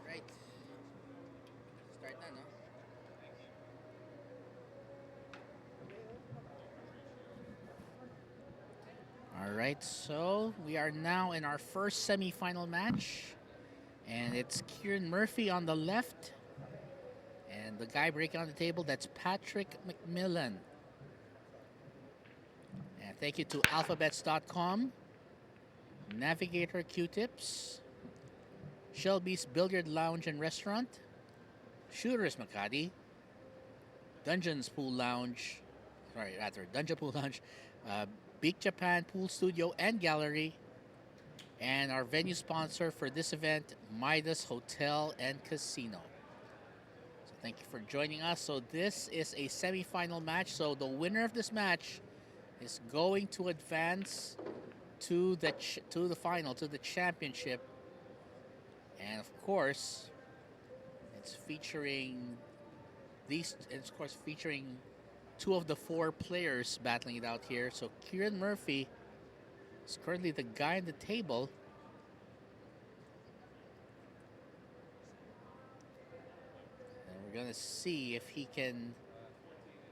Right. Start na, no? All right, so we are now in our first semifinal match, and it's Kieran Murphy on the left, and the guy breaking on the table, that's Patrick McMillan. And thank you to alphabets.com, Navigator Q-Tips, Shelby's Billiard Lounge and Restaurant, Shooters Makati, Dungeons Pool Lounge, Dungeon Pool Lounge, uh, Big Japan Pool Studio and Gallery, and our venue sponsor for this event, Midas Hotel and Casino. So thank you for joining us. So this is a semifinal match. So the winner of this match is going to advance to the final, to the championship. And of course, it's featuring two of the four players battling it out here. So Kieran Murphy is currently the guy on the table. And we're going to see if he can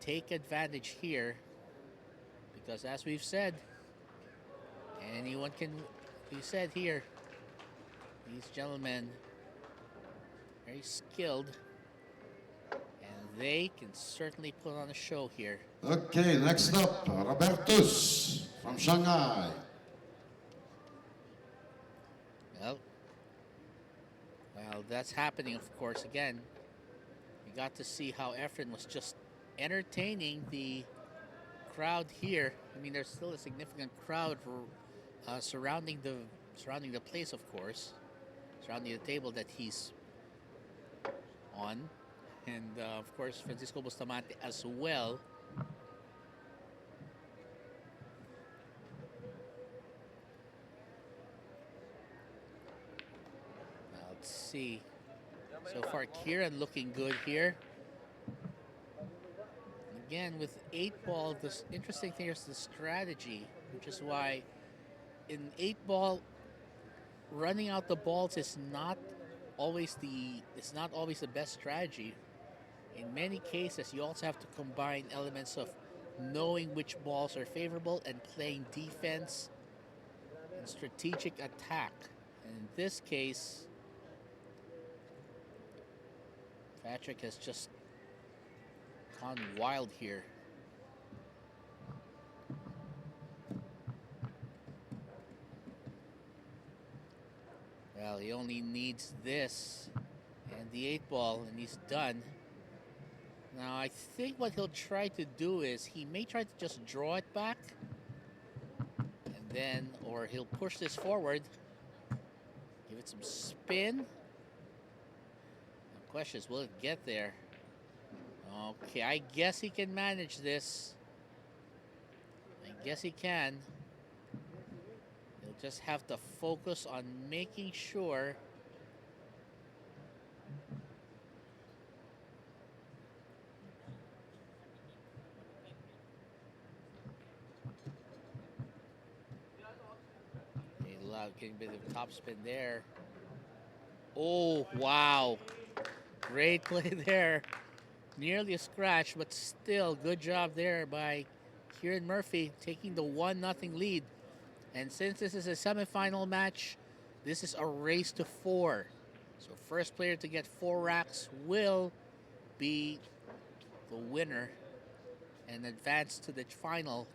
take advantage here. Because as we've said, anyone can be said here. These gentlemen, very skilled. And they can certainly put on a show here. Okay, next up, Robertus from Shanghai. Well, that's happening, of course. Again, we got to see how Efren was just entertaining the crowd here. I mean, there's still a significant crowd surrounding the place, of course, surrounding the table that he's on, and of course Francisco Bustamante as well. Now let's see. So far, Kieran looking good here. Again, with 8-ball, the interesting thing is the strategy, which is why in 8-ball, running out the balls is not always the best strategy. In many cases, you also have to combine elements of knowing which balls are favorable and playing defense and strategic attack. And in this case, Patrick has just gone wild here. Well, he only needs this and the 8-ball, and he's done. Now, I think what he'll try to do is he may try to just draw it back, and then, or he'll push this forward, give it some spin. The question is, will it get there? Okay, I guess he can manage this. I guess he can. He'll just have to focus on making sure getting a bit of top spin there. Oh, wow. Great play there. Nearly a scratch, but still good job there by Kieran Murphy taking the 1-0 lead. And since this is a semifinal match, this is a race to 4. So first player to get 4 racks will be the winner and advance to the final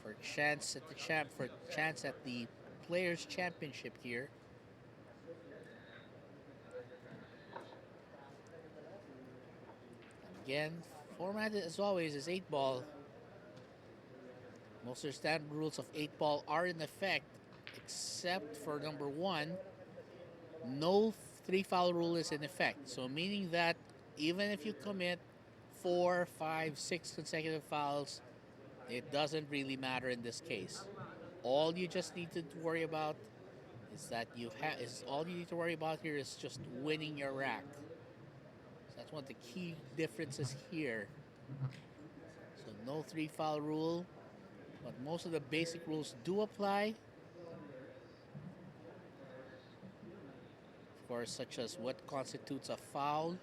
for chance at the Players Championship here. Again, format as always is 8-ball. Most of the standard rules of 8-ball are in effect, except for number 1, no three foul rule is in effect. So meaning that even if you commit 4, 5, 6 consecutive fouls, it doesn't really matter in this case. All you just need to worry about is that all you need to worry about here is just winning your rack. So that's one of the key differences here. So no three foul rule, but most of the basic rules do apply. Of course, such as what constitutes a foul.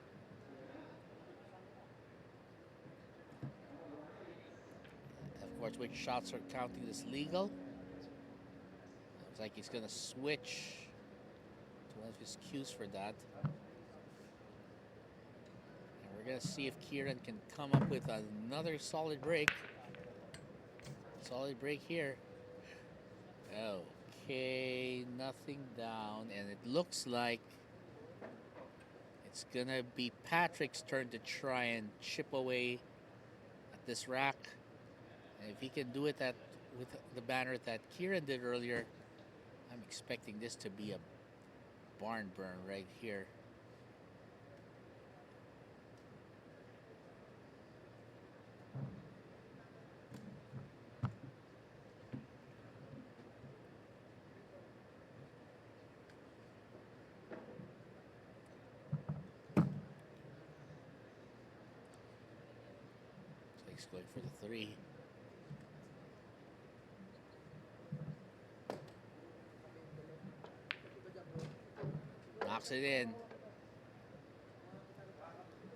Of course, which shots are counting as legal. Looks like he's gonna switch to one of his cues for that. And we're gonna see if Kieran can come up with another solid break. Solid break here. Okay, nothing down, and it looks like it's gonna be Patrick's turn to try and chip away at this rack. And if he can do it with the banner that Kieran did earlier, I'm expecting this to be a barn burn right here. So he's going for the three. Knocks it in.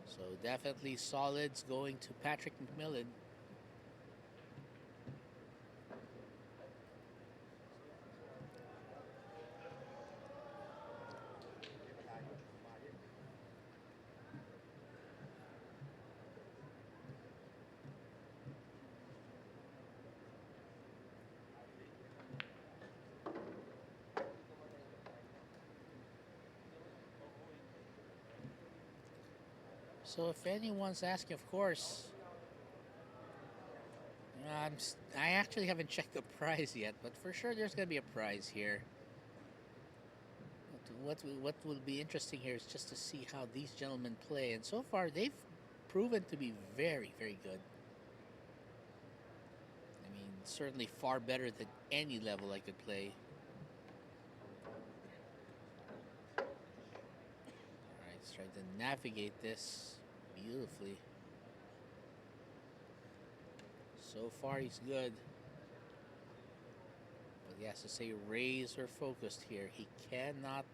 So definitely solids going to Patrick McMillan. So if anyone's asking, of course, I actually haven't checked the prize yet, but for sure there's going to be a prize here. What will be interesting here is just to see how these gentlemen play, and so far they've proven to be very, very good. I mean, certainly far better than any level I could play. All right, let's try to navigate this beautifully. So far he's good. But he has to stay razor focused here. He cannot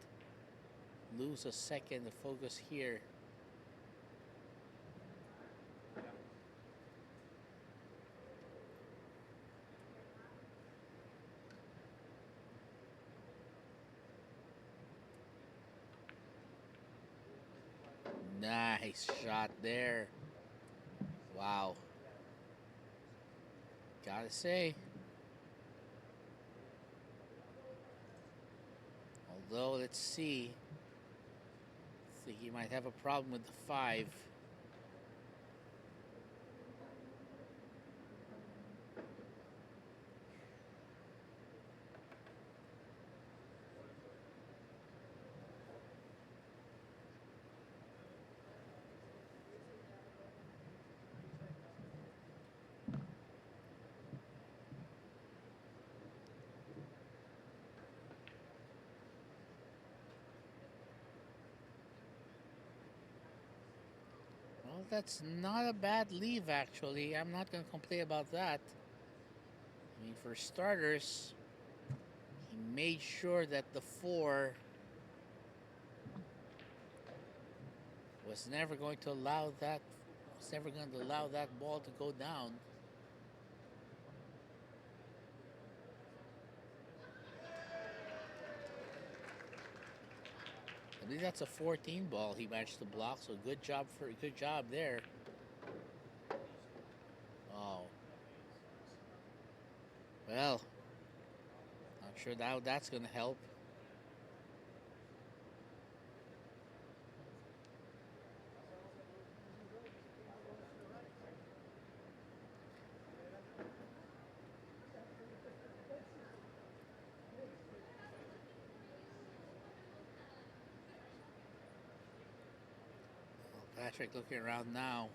lose a second of focus here. Nice shot there. Wow. Gotta say. Although, let's see. I think he might have a problem with the 5. Well, that's not a bad leave, actually. I'm not going to complain about that. I mean, for starters, he made sure that the 4 was never going to allow that ball to go down. I believe that's a 14 ball he managed to block, so good job there. Oh. Well, not sure how that's going to help. Patrick looking around now.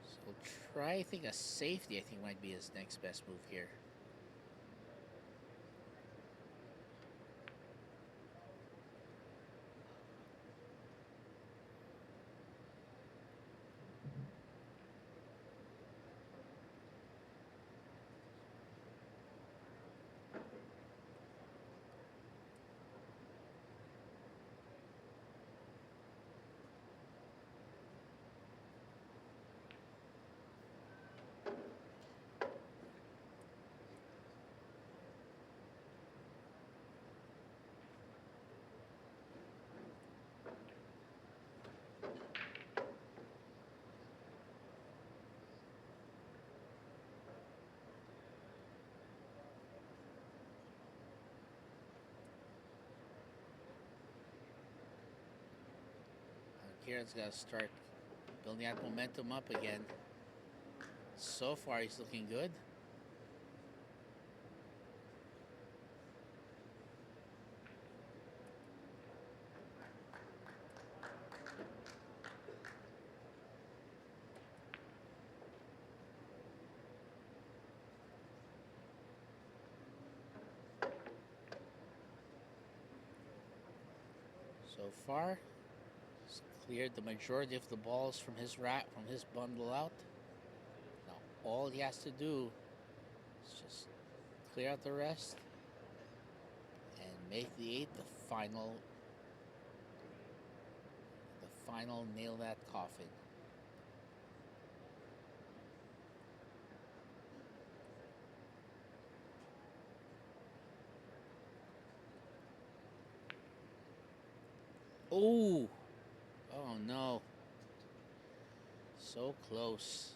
So try, I think, a safety, I think, might be his next best move here. Kieran's got to start building that momentum up again. So far, he's looking good. So far, he's cleared the majority of the balls from his bundle out. Now all he has to do is just clear out the rest and make the 8 the final nail that coffin. Oh, oh no. So close.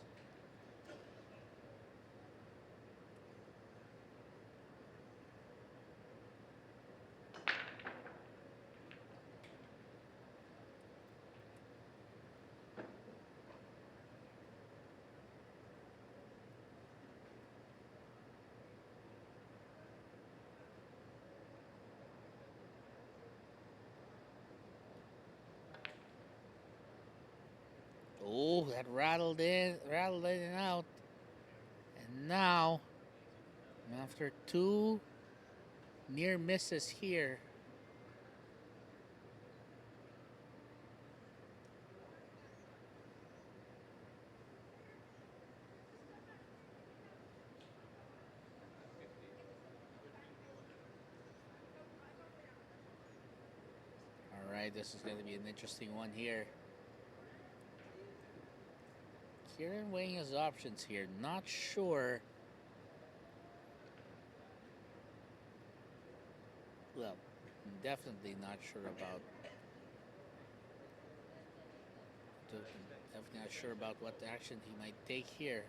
Oh, that rattled in and out. And now, after 2 near misses here, all right, this is going to be an interesting one here. Kieran weighing his options here. Not sure. Well, definitely not sure about. Definitely not sure about what action he might take here.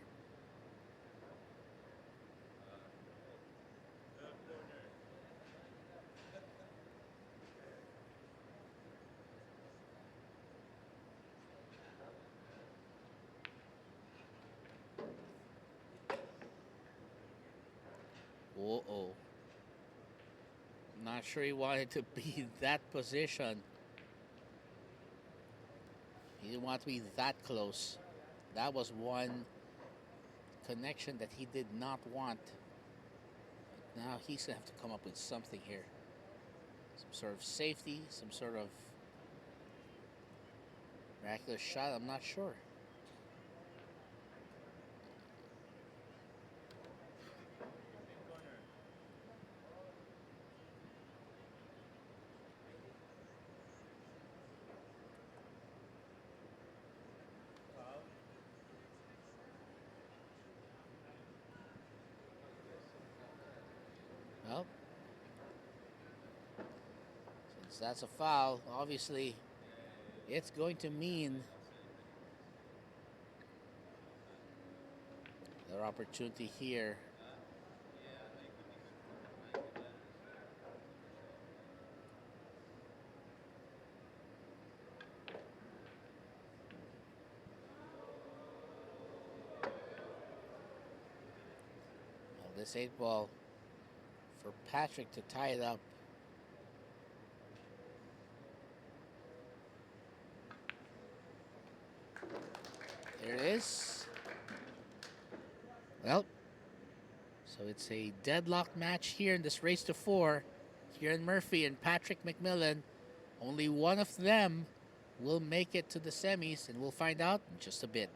Uh-oh. Not sure he wanted to be in that position. He didn't want to be that close. That was one connection that he did not want. But now he's going to have to come up with something here. Some sort of safety, some sort of miraculous shot. I'm not sure. Well, since that's a foul, obviously it's going to mean their opportunity here. Well, this 8 ball for Patrick to tie it up. There it is. Well, so it's a deadlock match here in this race to 4. Kieran Murphy and Patrick McMillan. Only one of them will make it to the semis, and we'll find out in just a bit.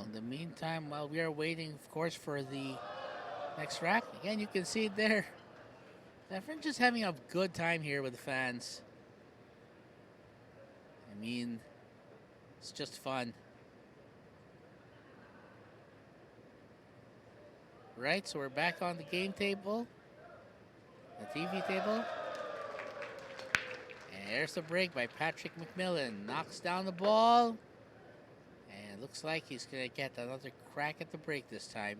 In the meantime, while we are waiting, of course, for the next rack, again, you can see it there. Everyone's just having a good time here with the fans. I mean, it's just fun. Right, so we're back on the game table, the TV table. And there's the break by Patrick McMillan. Knocks down the ball. And looks like he's going to get another crack at the break this time.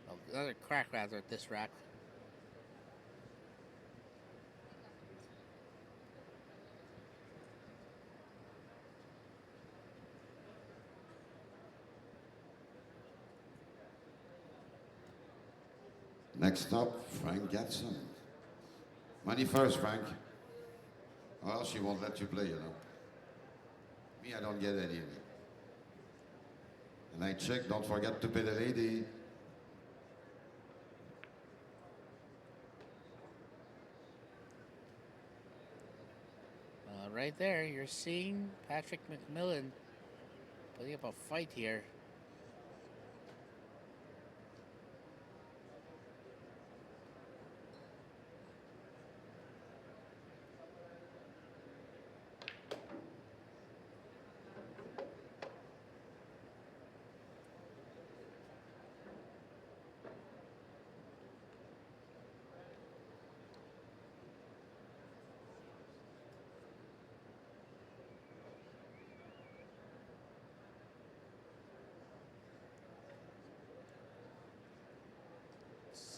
Oh, another crack, rather, at this rack. Next up, Frank Gatson. Money first, Frank. Or else she won't let you play, you know. Me, I don't get any. And I check, don't forget to pay the lady. Right there, you're seeing Patrick McMillan putting up a fight here.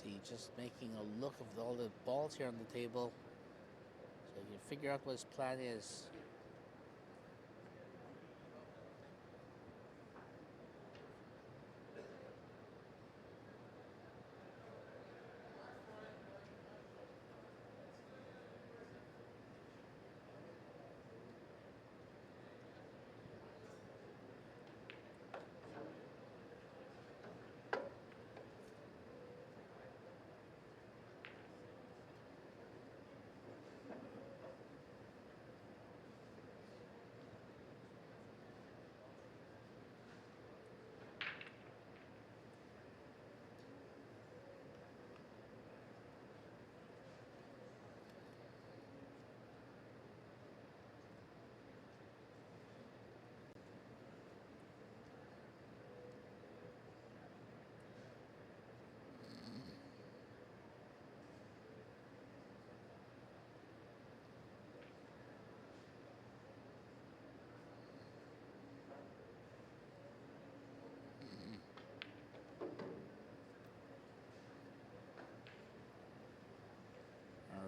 See, just making a look of all the balls here on the table, so you can figure out what his plan is.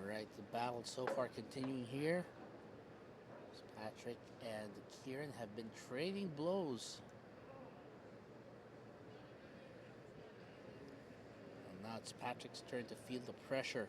Alright, the battle so far continuing here. Patrick and Kieran have been trading blows. And now it's Patrick's turn to feel the pressure.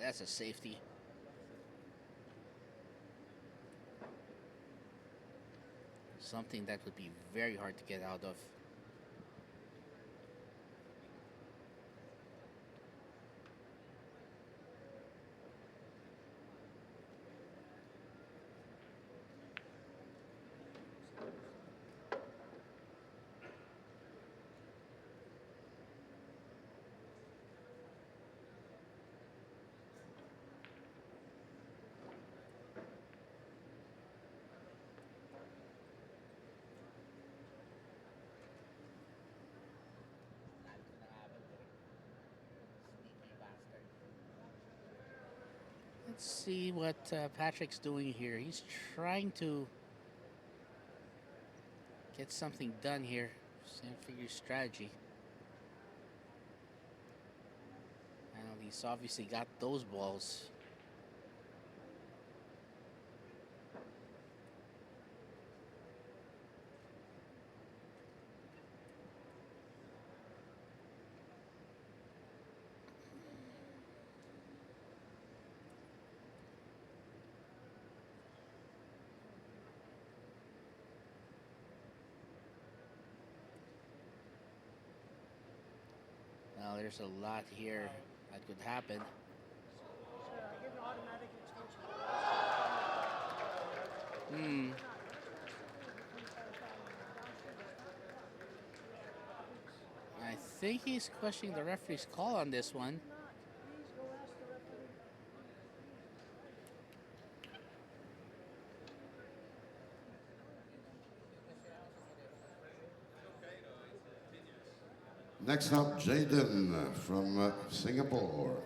That's a safety. Something that would be very hard to get out of. Let's see what Patrick's doing here. He's trying to get something done here. Same figure strategy. Well, he's obviously got those balls. Now there's a lot here that could happen. Hmm. I think he's questioning the referee's call on this one. Next up, Jaden from Singapore.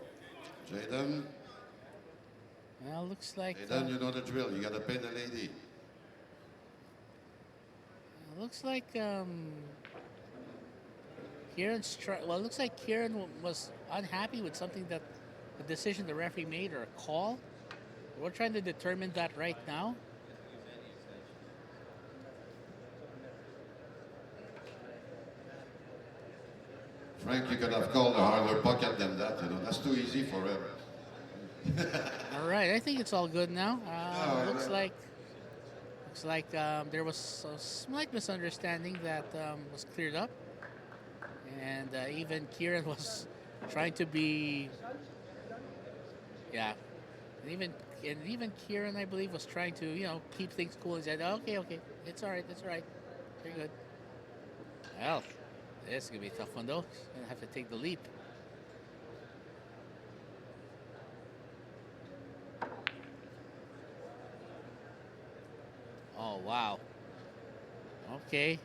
Jaden. Well, looks like. Jaden, you know the drill. You got to pay the lady. Looks like Kieran's well, it looks like Kieran was unhappy with something that a decision the referee made or a call. We're trying to determine that right now. Frank, you could have called a harder bucket than that. You know, that's too easy for him. All right, I think it's all good now. Looks like there was a slight misunderstanding that was cleared up, and even Kieran was trying to be, yeah, and even Kieran, I believe, was trying to keep things cool and said, okay, it's all right, very good. Well, this is gonna be a tough one though. Gonna have to take the leap. Oh, wow. Okay.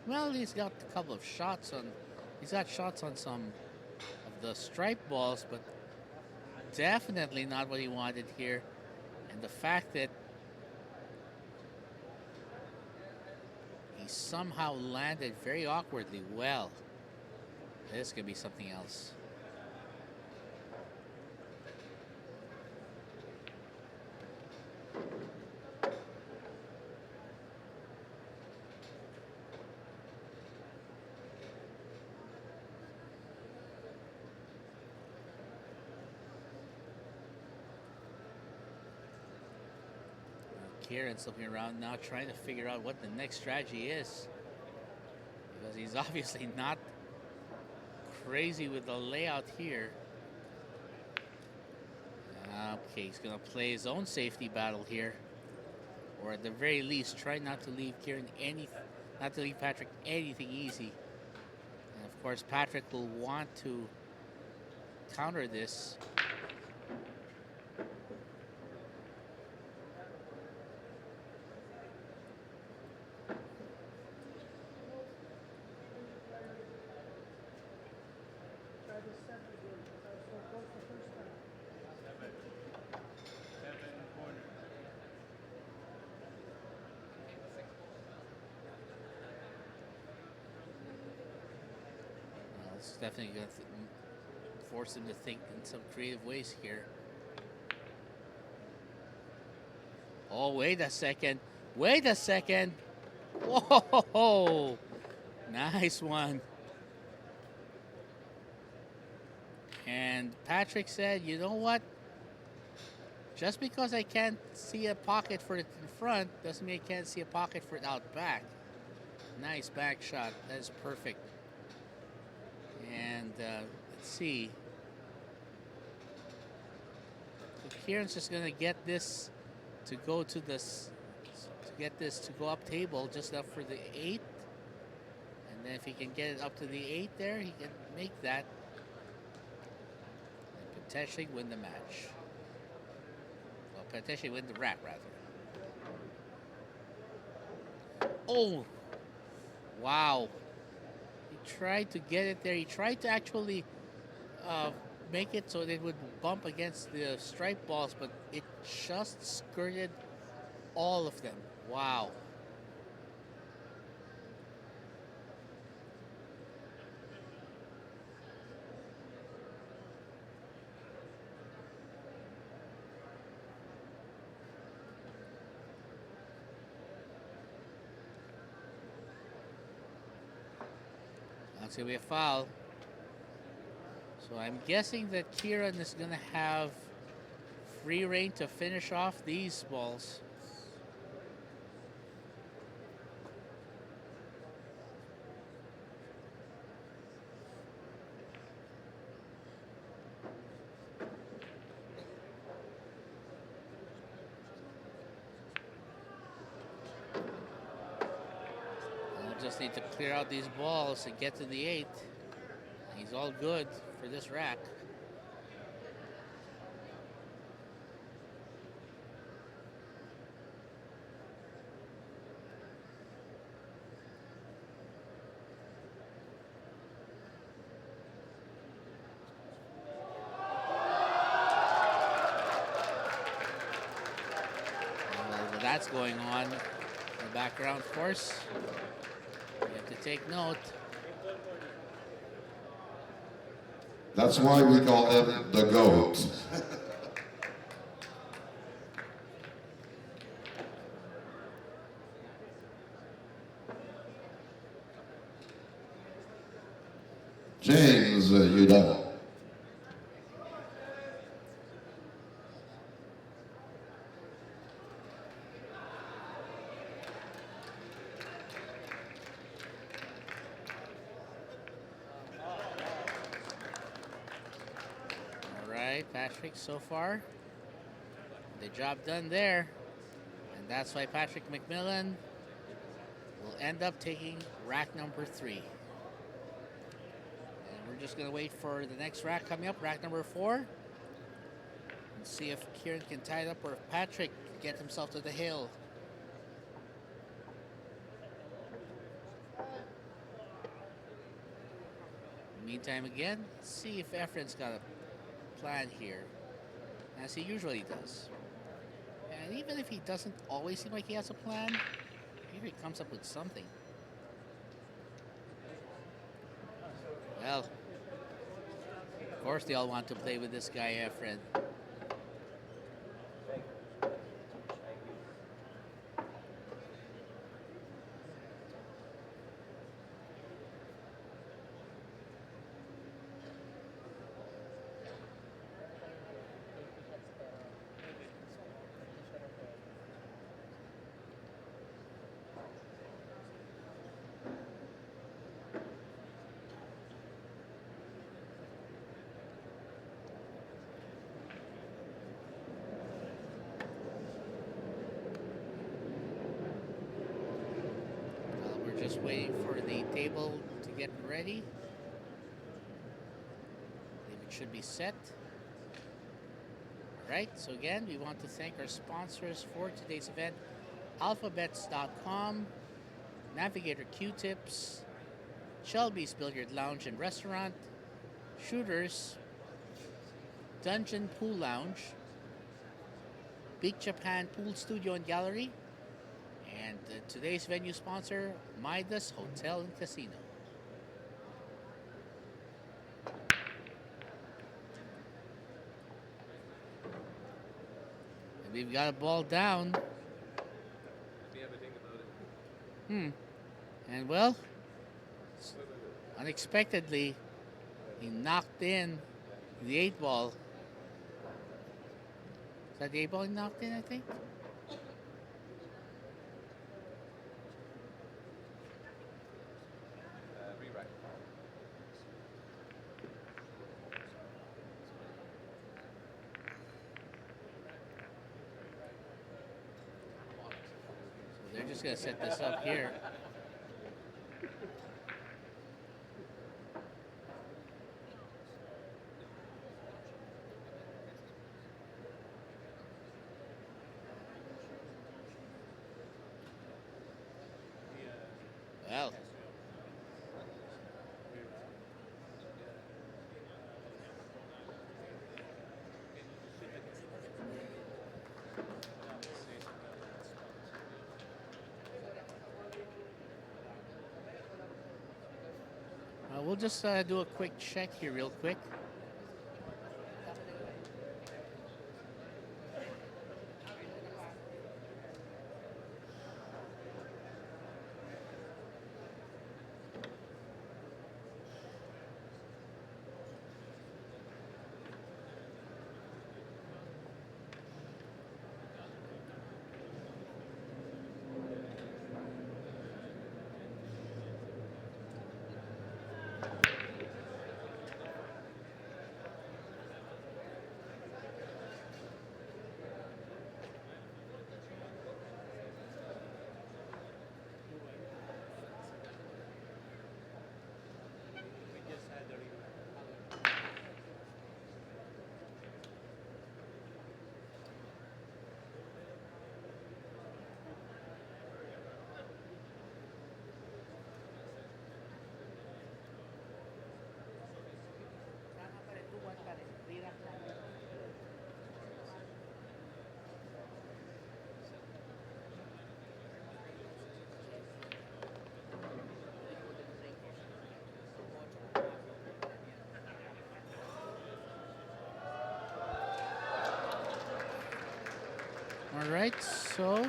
Well, he's got a couple of shots on. He's got shots on some of the stripe balls, but definitely not what he wanted here. And the fact that he somehow landed very awkwardly well. This could be something else. Kieran's looking around now, trying to figure out what the next strategy is. Because he's obviously not crazy with the layout here. Okay, he's going to play his own safety battle here. Or at the very least, try not to leave Patrick anything easy. And of course, Patrick will want to counter this. It's definitely going to force him to think in some creative ways here. Oh, wait a second. Wait a second. Whoa! Nice one. And Patrick said, you know what? Just because I can't see a pocket for it in front doesn't mean I can't see a pocket for it out back. Nice back shot. That is perfect. And let's see. So Kieran's just gonna get this to go to this, to get this to go up table just up for the 8. And then if he can get it up to the 8 there, he can make that and potentially win the match. Well, potentially win the rack rather. Oh, wow. He tried to get it there. He tried to actually uh, make it so that it would bump against the stripe balls, but it just skirted all of them. Wow. That's going to be a foul. So I'm guessing that Kieran is going to have free reign to finish off these balls. He'll just need to clear out these balls and get to the 8. He's all good for this rack. Well, that's going on in the background, of course. You have to take note. That's why we call him the GOAT. James Udall. Patrick so far. The job done there. And that's why Patrick McMillan will end up taking rack number 3. And we're just going to wait for the next rack coming up, rack number 4. And see if Kieran can tie it up or if Patrick can get himself to the hill. Meantime, again, let's see if Efren's got a plan here, as he usually does. And even if he doesn't always seem like he has a plan, maybe he comes up with something. Well, of course they all want to play with this guy, Efren. Just waiting for the table to get ready. I believe it should be set. Alright, so again, we want to thank our sponsors for today's event. Alphabets.com, Navigator Q-Tips, Shelby's Billiard Lounge and Restaurant, Shooters, Dungeon Pool Lounge, Big Japan Pool Studio and Gallery, and today's venue sponsor, Midas Hotel and Casino. And we've got a ball down. And well, unexpectedly, he knocked in The 8 ball. Is that the 8 ball he knocked in, I think? So they're just going to set this up here. Well, we'll just do a quick check here real quick. All right, so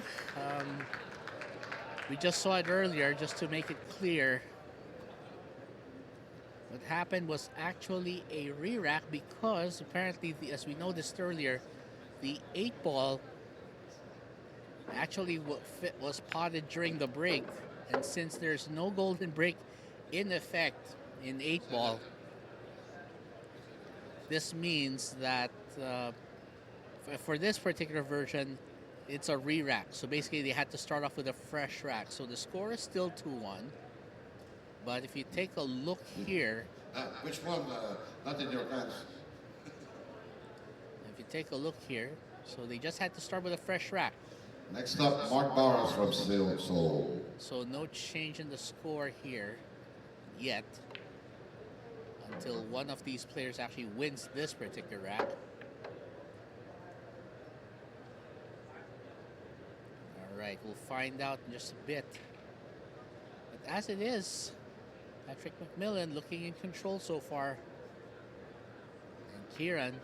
we just saw it earlier, just to make it clear. What happened was actually a re-rack because apparently, as we noticed earlier, the 8 ball actually was potted during the break. And since there's no golden break in effect in 8 ball, this means that for this particular version, it's a re-rack. So basically, they had to start off with a fresh rack. So the score is still 2-1. But if you take a look here, Which one? Not in your hands. if you take a look here, so they just had to start with a fresh rack. Next up, Mark Barros from Seoul. So no change in the score here yet until one of these players actually wins this particular rack. All right, we'll find out in just a bit. But as it is, Patrick McMillan looking in control so far. And Kieran,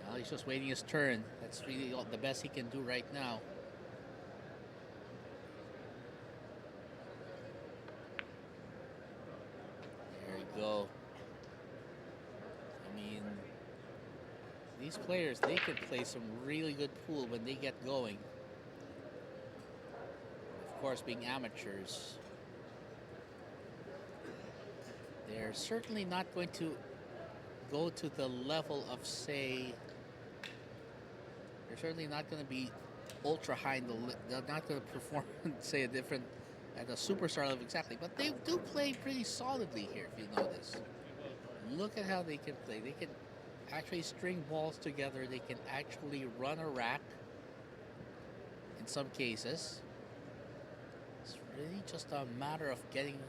well, he's just waiting his turn. That's really the best he can do right now. There you go. I mean, these players, they can play some really good pool when they get going. Of course, being amateurs. They're certainly not going to go to the level of, say, they're certainly not going to be ultra high in the, they're not going to perform, say, at a superstar level exactly, but they do play pretty solidly here, if you notice. Look at how they can play. They can actually string balls together. They can actually run a rack in some cases. It's really just a matter of getting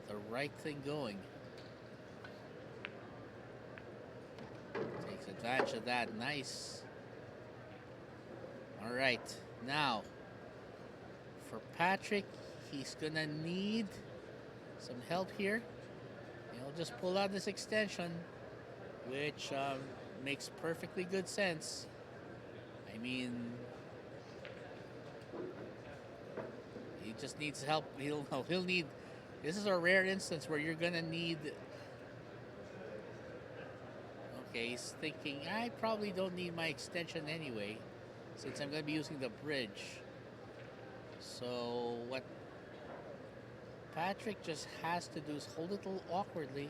the right thing going. Takes advantage of that. Nice. All right. Now, for Patrick, he's going to need some help here. He'll just pull out this extension, which makes perfectly good sense. I mean, he just needs help. He'll need. This is a rare instance where you're gonna need Okay, he's thinking, I probably don't need my extension anyway, since I'm going to be using the bridge. So what Patrick just has to do is hold it a little awkwardly.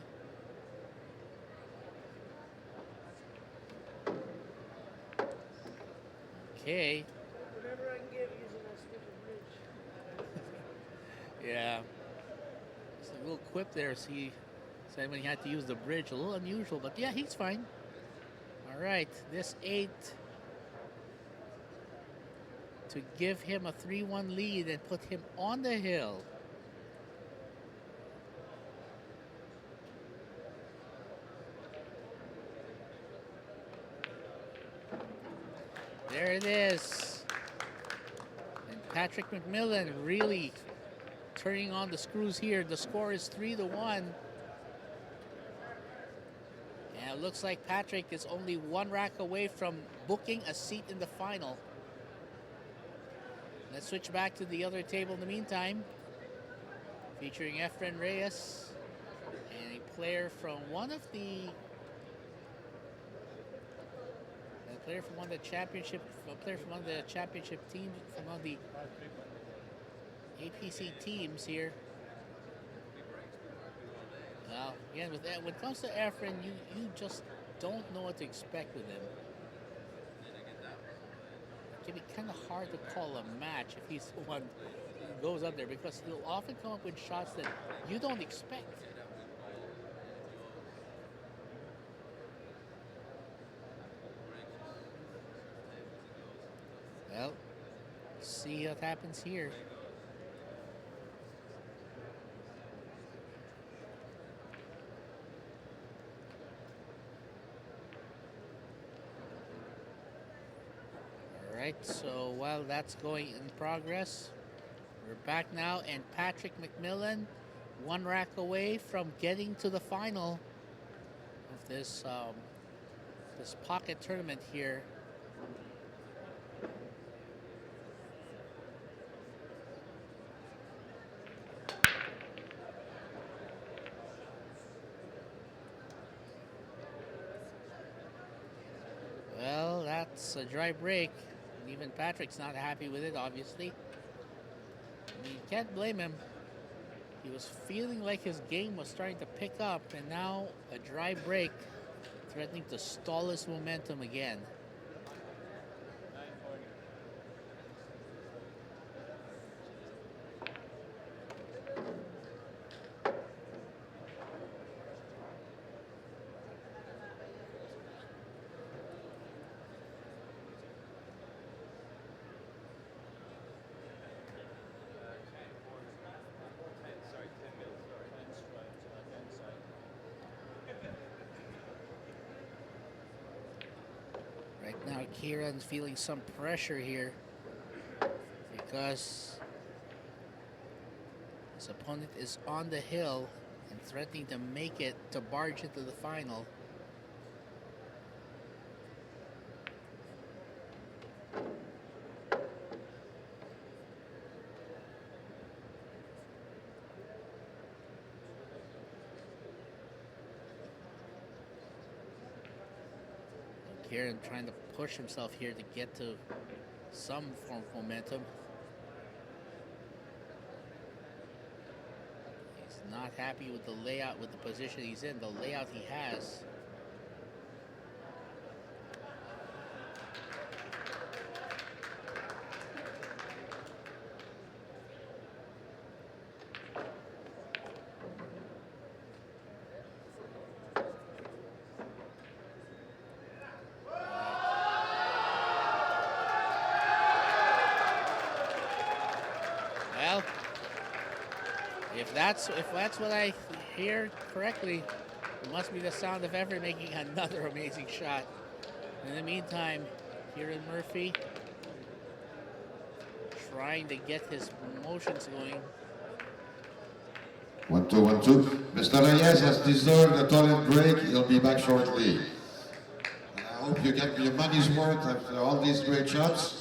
Okay. Whatever I can get using that stupid bridge. Yeah. It's a little quip there. See, said when he had to use the bridge, a little unusual, but yeah, he's fine. All right, this 8 to give him a 3-1 lead and put him on the hill. There it is. And Patrick McMillan really turning on the screws here. The score is 3-1. And it looks like Patrick is only one rack away from booking a seat in the final. Let's switch back to the other table in the meantime. Featuring Efren Reyes and a player from one of the player from one of the championship teams, from one of the APC teams here. Well, again, when it comes to Efren, you just don't know what to expect with him. It can be kind of hard to call a match if he's the one who goes up there, because he'll often come up with shots that you don't expect. Well, see what happens here. All right, so while that's going in progress, we're back now, and Patrick McMillan, one rack away from getting to the final of this this pocket tournament here. Well, that's a dry break. And even Patrick's not happy with it, obviously. I mean, you can't blame him. He was feeling like his game was starting to pick up, and now a dry break threatening to stall his momentum again. Right now, Kieran's feeling some pressure here because his opponent is on the hill and threatening to make it to barge into the final. Kieran trying to push himself here to get to some form of momentum. He's not happy with the layout, with the position he's in, the layout he has. If that's what I hear correctly, it must be the sound of Efren making another amazing shot. In the meantime, Kieran Murphy trying to get his motions going. 1-2, 1-2. Mr. Reyes has deserved a toilet break. He'll be back shortly. And I hope you get your money's worth after all these great shots.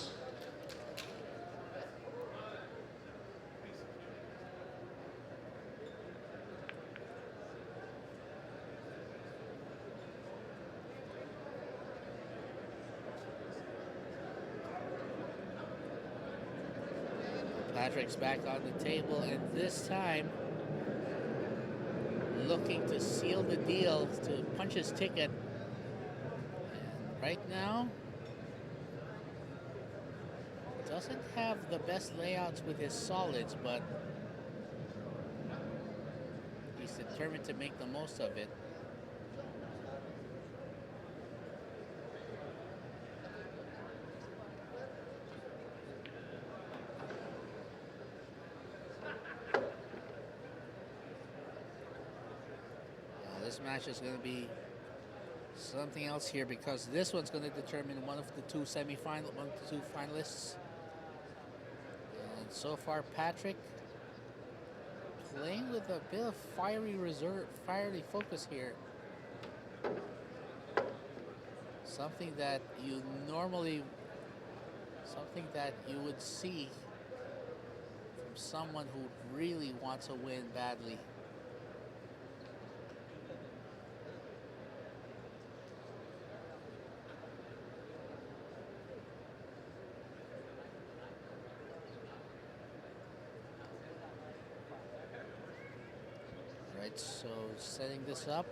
Patrick's back on the table, and this time looking to seal the deal, to punch his ticket. And right now, doesn't have the best layouts with his solids, but he's determined to make the most of it. This match is going to be something else here, because this one's going to determine one of the two finalists. And so far, Patrick playing with a bit of fiery focus here. Something that you would see from someone who really wants to win badly. Right, so setting this up.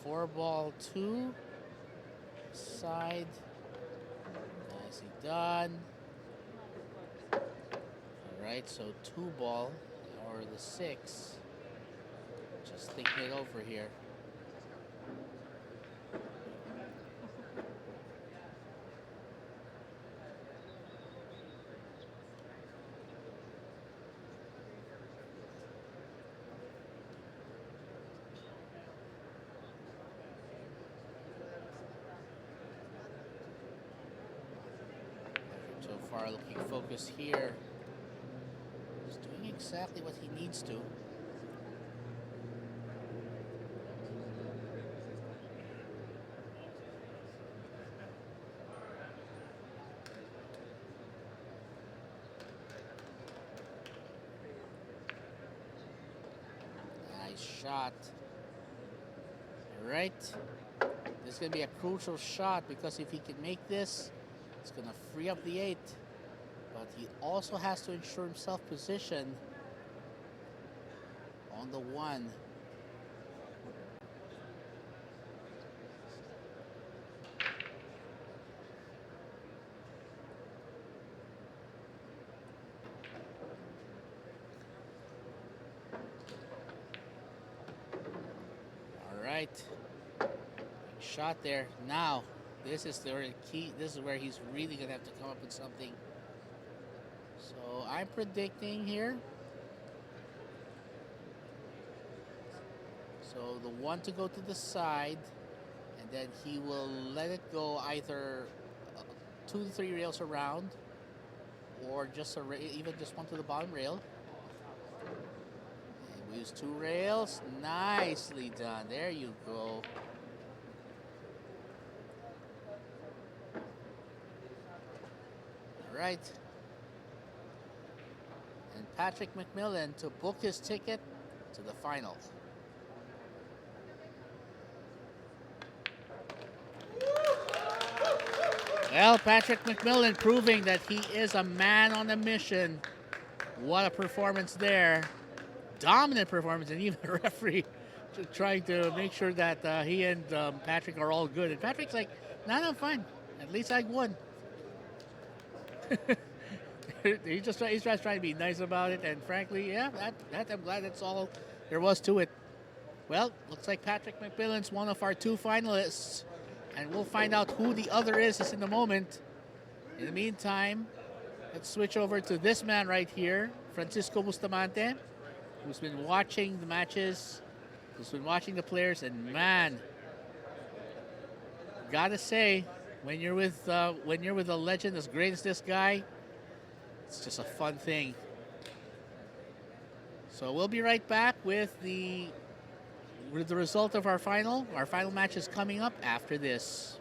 4-ball 2. Side. Nicely done. Alright, so 2-ball, or the 6. Just thinking it over here. So far, looking focused here. He's doing exactly what he needs to. Nice shot. All right. This is going to be a crucial shot, because if he can make this, it's going to free up the 8. But he also has to ensure himself position on the 1. All right. Shot there. Now, this is the key. This is where he's really going to have to come up with something. So I'm predicting here. So the 1 to go to the side, and then he will let it go either 2 to 3 rails around, or just even just 1 to the bottom rail. And we use 2 rails. Nicely done. There you go. All right. And Patrick McMillan to book his ticket to the final. Well, Patrick McMillan proving that he is a man on a mission. What a performance there. Dominant performance, and even the referee trying to make sure that he and Patrick are all good. And Patrick's like, no, I'm fine. At least I won. he's just trying to be nice about it, and frankly, yeah, that I'm glad that's all there was to it. Well, looks like Patrick McMillan's one of our 2 finalists, and we'll find out who the other is in the moment. In the meantime, let's switch over to this man right here, Francisco Bustamante, who's been watching the matches, who's been watching the players, and man, gotta say, when you're with a legend as great as this guy, it's just a fun thing. So we'll be right back with the result of our final. Our final match is coming up after this.